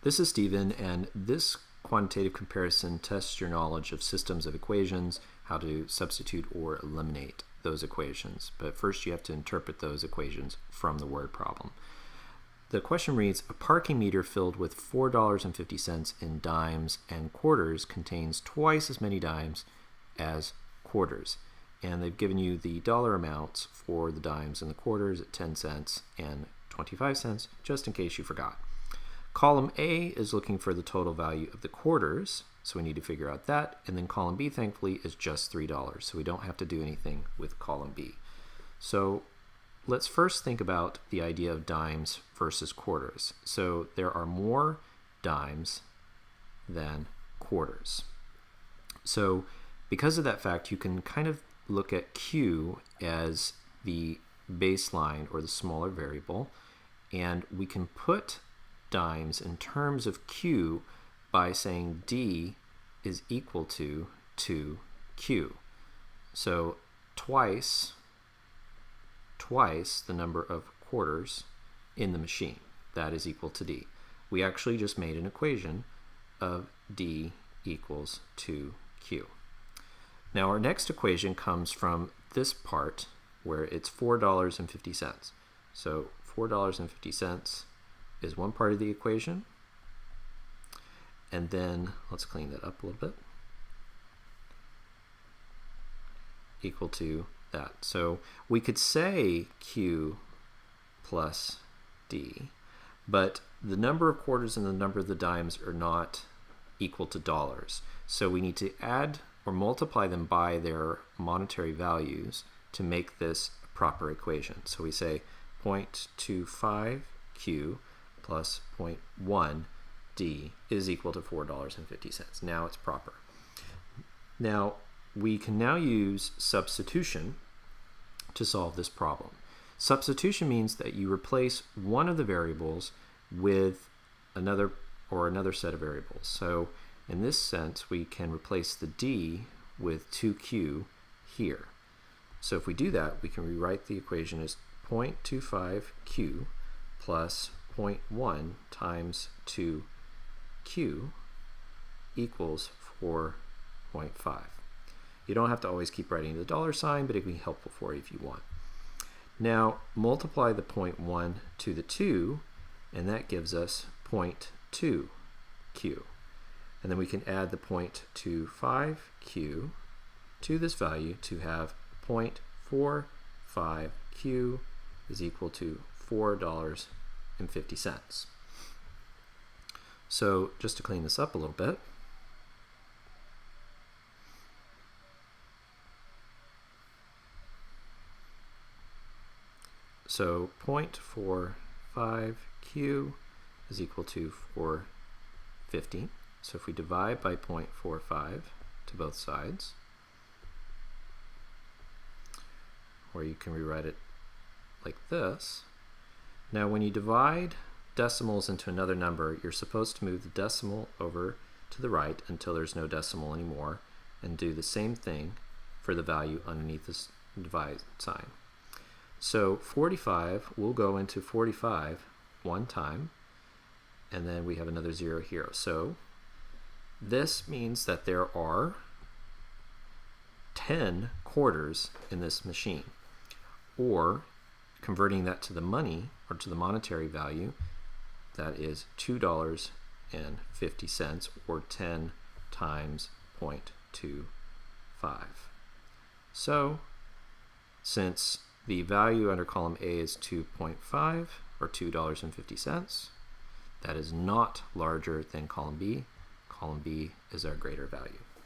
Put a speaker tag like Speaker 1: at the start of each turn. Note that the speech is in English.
Speaker 1: This is Stephen, and this quantitative comparison tests your knowledge of systems of equations, how to substitute or eliminate those equations. But first you have to interpret those equations from the word problem. The question reads, a parking meter filled with $4.50 in dimes and quarters contains twice as many dimes as quarters. And they've given you the dollar amounts for the dimes and the quarters at 10 cents and 25 cents, just in case you forgot. Column A is looking for the total value of the quarters, so we need to figure out that. And then column B, thankfully, is just $3, so we don't have to do anything with column B. So let's first think about the idea of dimes versus quarters. So there are more dimes than quarters. So because of that fact, you can kind of look at Q as the baseline or the smaller variable, and we can put dimes in terms of Q by saying D is equal to 2Q. So twice the number of quarters in the machine. That is equal to D. We actually just made an equation of D equals 2Q. Now our next equation comes from this part where it's $4.50. So $4.50 is one part of the equation. And then let's clean that up a little bit. Equal to that. So we could say Q plus D, but the number of quarters and the number of the dimes are not equal to dollars. So we need to add or multiply them by their monetary values to make this a proper equation. So we say 0.25Q plus 0.1 D is equal to $4.50. Now it's proper. Now we can now use substitution to solve this problem. Substitution means that you replace one of the variables with another set of variables. So in this sense, we can replace the D with 2Q here. So if we do that, we can rewrite the equation as 0.25Q plus 0.1 times 2Q equals 4.5. You don't have to always keep writing the dollar sign, but it can be helpful for you if you want. Now multiply the 0.1 to the 2, and that gives us 0.2Q. And then we can add the 0.25Q to this value to have 0.45Q is equal to $4.50. So just to clean this up a little bit, so 0.45Q is equal to 450. So if we divide by 0.45 to both sides, or you can rewrite it like this. Now when you divide decimals into another number, you're supposed to move the decimal over to the right until there's no decimal anymore, and do the same thing for the value underneath this divide sign. So 45 will go into 45 one time, and then we have another 0 here. So this means that there are 10 quarters in this machine, or converting that to the money or to the monetary value, that is $2.50, or 10 times 0.25. So since the value under column A is 2.5 or $2.50, that is not larger than column B. Column B is our greater value.